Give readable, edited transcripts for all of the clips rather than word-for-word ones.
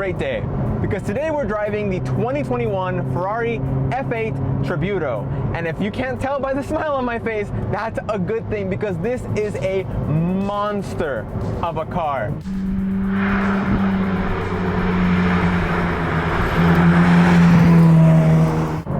great day because today we're driving the 2021 Ferrari F8 Tributo. And if you can't tell by the smile on my face, that's a good thing because this is a monster of a car.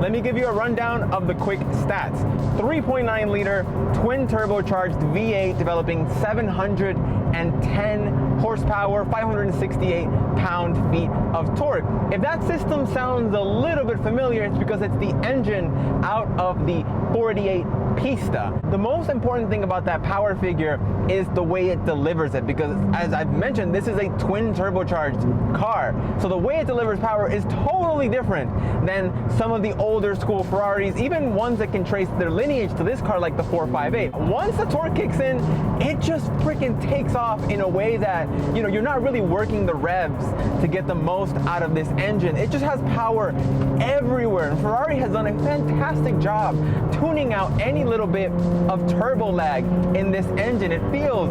Let me give you a rundown of the quick stats. 3.9 liter twin turbocharged V8 developing 710 horsepower, 568 pound-feet of torque. If that system sounds a little bit familiar, it's because it's the engine out of the 48 Pista. The most important thing about that power figure is the way it delivers it, because as I've mentioned, this is a twin turbocharged car. So the way it delivers power is totally different than some of the older school Ferraris, even ones that can trace their lineage to this car like the 458. Once the torque kicks in, it just freaking takes off in a way that, you know, you're not really working the revs to get the most out of this engine. It just has power everywhere. And Ferrari has done a fantastic job tuning out any little bit of turbo lag in this engine. It feels,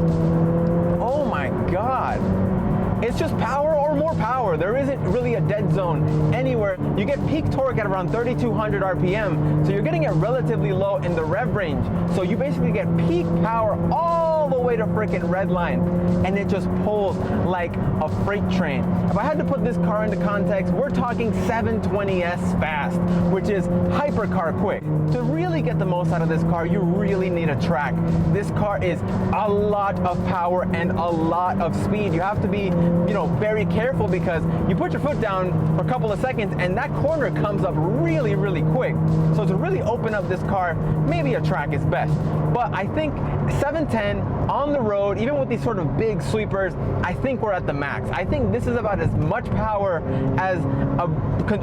oh my God, it's just power or more power. There isn't really a dead zone anywhere. You get peak torque at around 3,200 RPM, so you're getting it relatively low in the rev range. So you basically get peak power all the way to freaking red line, and it just pulls like a freight train. If I had to put this car into context, we're talking 720S fast, which is hypercar quick. To really get the most out of this car, you really need a track. This car is a lot of power and a lot of speed. You have to be, you know, very careful because you put your foot down for a couple of seconds and that corner comes up really, really quick. So to really open up this car, maybe a track is best. But I think 710 on the road, even with these sort of big sweepers, I think we're at the max. I think this is about as much power as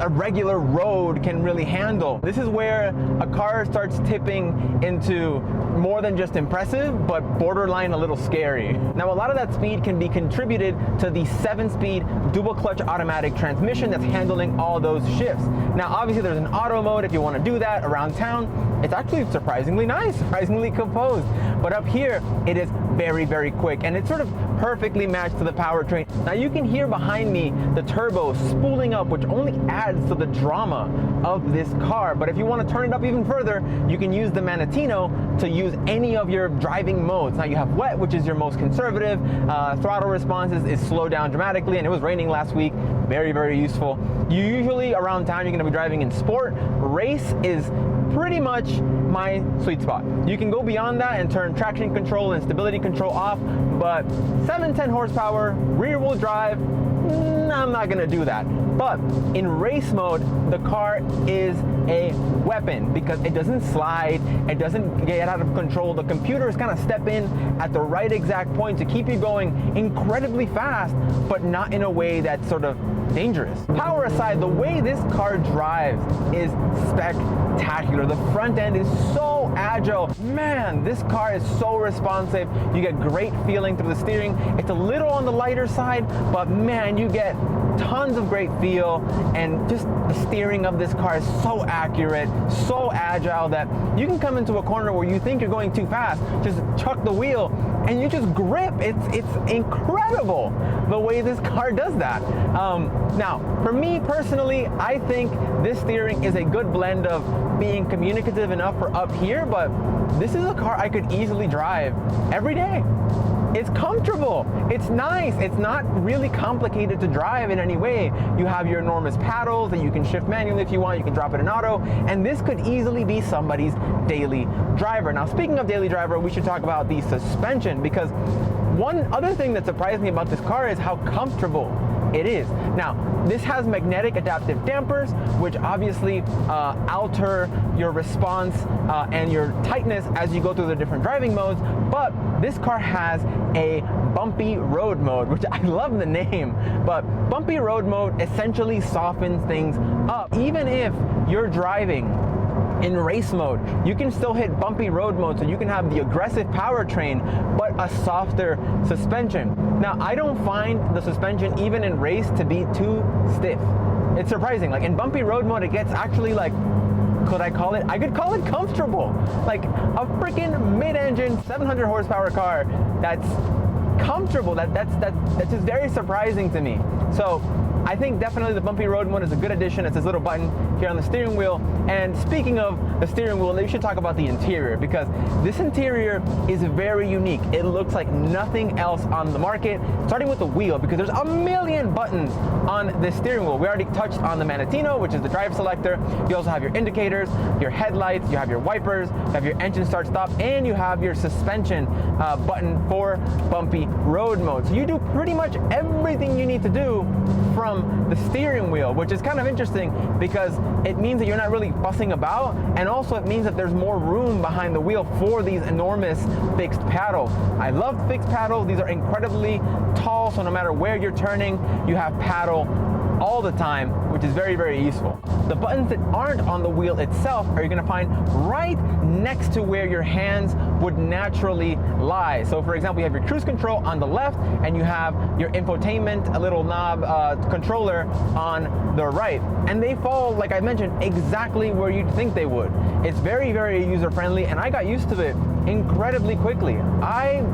a regular road can really handle. This is where a car starts tipping into more than just impressive, but borderline a little scary. Now, a lot of that speed can be contributed to the 7-speed dual clutch automatic transmission that's handling all those shifts. Now, obviously there's an auto mode if you want to do that around town. It's actually surprisingly nice, surprisingly composed. But up here, it is very, very quick, and it's sort of perfectly matched to the powertrain. Now you can hear behind me the turbo spooling up, which only adds to the drama of this car. But if you want to turn it up even further, you can use the Manatino to use any of your driving modes. Now you have wet, which is your most conservative. Throttle responses is slowed down dramatically, and it was raining last week. Very, very useful. You usually around town, you're going to be driving in sport. Race is pretty much my sweet spot. You can go beyond that and turn traction control and stability control off, but 710 horsepower, rear wheel drive, I'm not gonna do that. But in race mode, the car is a weapon because it doesn't slide, it doesn't get out of control. The computers kind of step in at the right exact point to keep you going incredibly fast, but not in a way that's sort of dangerous. Power aside, the way this car drives is spectacular. The front end is so agile. Man, this car is so responsive. You get great feeling through the steering. It's a little on the lighter side, but man, you get tons of great feel, and just the steering of this car is so accurate, so agile that you can come into a corner where you think you're going too fast, just chuck the wheel and you just grip. It's incredible the way this car does that. Now, for me personally, I think this steering is a good blend of being communicative enough for up here, but this is a car I could easily drive every day. It's comfortable, it's nice, it's not really complicated to drive in any way. You have your enormous paddles that you can shift manually if you want, you can drop it in auto, and this could easily be somebody's daily driver. Now, speaking of daily driver, we should talk about the suspension, because one other thing that surprised me about this car is how comfortable it is. Now, this has magnetic adaptive dampers, which obviously alter your response and your tightness as you go through the different driving modes, but this car has a bumpy road mode, which I love the name, but bumpy road mode essentially softens things up. Even if you're driving in race mode, you can still hit bumpy road mode, so you can have the aggressive powertrain, but a softer suspension. Now, I don't find the suspension, even in race, to be too stiff. It's surprising. Like in bumpy road mode, it gets actually like, I could call it comfortable. Like a freaking mid-engine 700 horsepower car that's comfortable. That's just very surprising to me. So I think definitely the bumpy road one is a good addition. It's this little button here on the steering wheel. And speaking of the steering wheel, we should talk about the interior, because this interior is very unique. It looks like nothing else on the market, starting with the wheel, because there's a million buttons on this steering wheel. We already touched on the Manettino, which is the drive selector. You also have your indicators, your headlights, you have your wipers, you have your engine start stop, and you have your suspension button for bumpy road mode. So you do pretty much everything you need to do from the steering wheel, which is kind of interesting because it means that you're not really fussing about, and also it means that there's more room behind the wheel for these enormous fixed paddles. I love fixed paddles. These are incredibly tall, so no matter where you're turning, you have paddle all the time, which is very, very useful. The buttons that aren't on the wheel itself are you're gonna find right next to where your hands would naturally lie. So for example, you have your cruise control on the left, and you have your infotainment, a little knob controller on the right. And they fall, like I mentioned, exactly where you'd think they would. It's very, very user-friendly, and I got used to it incredibly quickly. I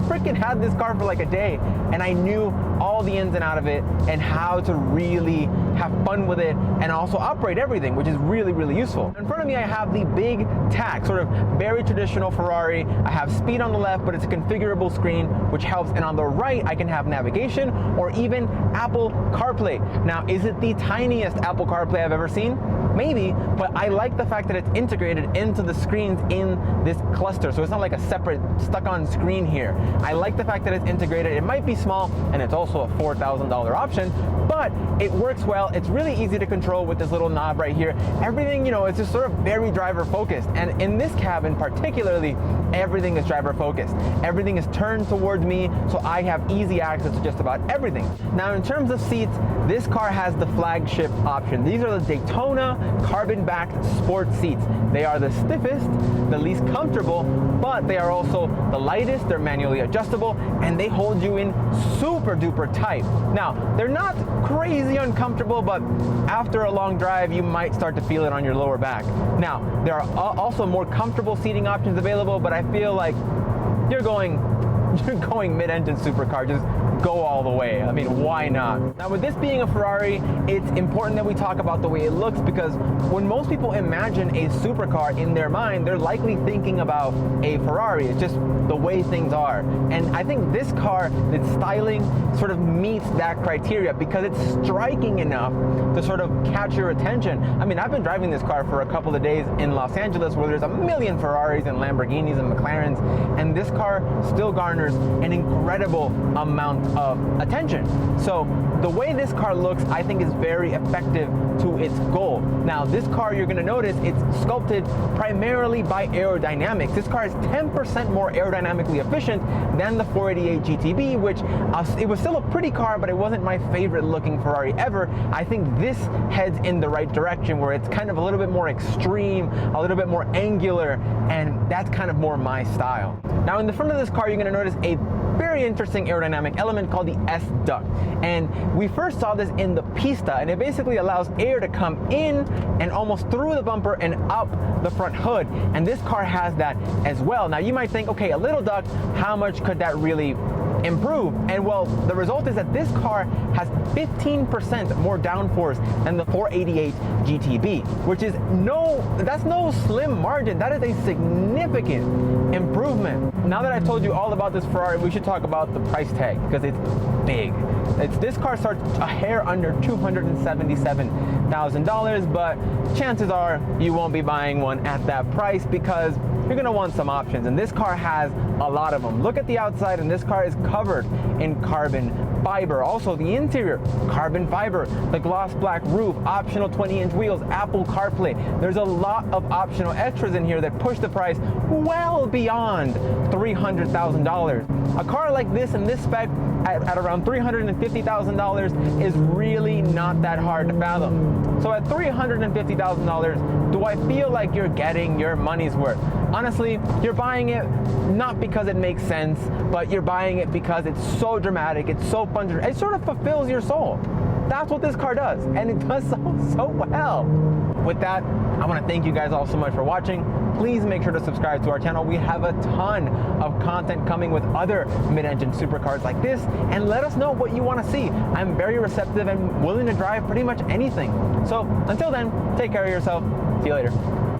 freaking had this car for like a day, and I knew all the ins and out of it and how to really have fun with it and also operate everything, which is really, really useful. In front of me, I have the big TAC, sort of very traditional Ferrari. I have speed on the left, but it's a configurable screen, which helps. And on the right, I can have navigation or even Apple CarPlay. Now, is it the tiniest Apple CarPlay I've ever seen? Maybe, but I like the fact that it's integrated into the screens in this cluster, so it's not like a separate stuck-on screen here. I like the fact that it's integrated. It might be small, and it's also a $4,000 option, but it works well. It's really easy to control with this little knob right here. Everything, you know, it's just sort of very driver-focused, and in this cabin particularly, everything is driver-focused. Everything is turned towards me, so I have easy access to just about everything. Now, in terms of seats, this car has the flagship option. These are the Daytona carbon-backed sport seats. They are the stiffest, the least comfortable, but they are also the lightest. They're manually adjustable, and they hold you in super duper tight. Now, they're not crazy uncomfortable, but after a long drive, you might start to feel it on your lower back. Now, there are also more comfortable seating options available, but I feel like you're going mid-engine supercar. Just go all the way. I mean, why not? Now, with this being a Ferrari, it's important that we talk about the way it looks, because when most people imagine a supercar in their mind, they're likely thinking about a Ferrari. It's just the way things are. And I think this car, its styling sort of meets that criteria because it's striking enough to sort of catch your attention. I mean, I've been driving this car for a couple of days in Los Angeles, where there's a million Ferraris and Lamborghinis and McLarens, and this car still garners an incredible amount of attention. So the way this car looks, I think, is very effective to its goal. Now, this car, you're gonna notice it's sculpted primarily by aerodynamics. This car is 10% more aerodynamically efficient than the 488 GTB, which it was still a pretty car, but it wasn't my favorite looking Ferrari ever. I think this heads in the right direction, where it's kind of a little bit more extreme, a little bit more angular, and that's kind of more my style. Now, in the front of this car, you're gonna notice a very interesting aerodynamic element called the S-duct. And we first saw this in the Pista, and it basically allows air to come in and almost through the bumper and up the front hood. And this car has that as well. Now, you might think, okay, a little duct, how much could that really improve? And well, the result is that this car has 15% more downforce than the 488 GTB, which is that's no slim margin. That is a significant improvement. Now that I've told you all about this Ferrari, we should talk about the price tag, because it's big. This car starts a hair under $277,000, but chances are you won't be buying one at that price, because you're gonna want some options, and this car has a lot of them. Look at the outside, and this car is covered in carbon fiber. Also, the interior, carbon fiber, the gloss black roof, optional 20-inch wheels, Apple CarPlay. There's a lot of optional extras in here that push the price well beyond $300,000. A car like this in this spec at around $350,000 is really not that hard to fathom. So at $350,000, do I feel like you're getting your money's worth? Honestly, you're buying it not because it makes sense, but you're buying it because it's so dramatic, it's so fun, it sort of fulfills your soul. That's what this car does, and it does so well. With that, I want to thank you guys all so much for watching. Please make sure to subscribe to our channel. We have a ton of content coming with other mid-engine supercars like this, and let us know what you want to see. I'm very receptive and willing to drive pretty much anything. So until then, take care of yourself. See you later.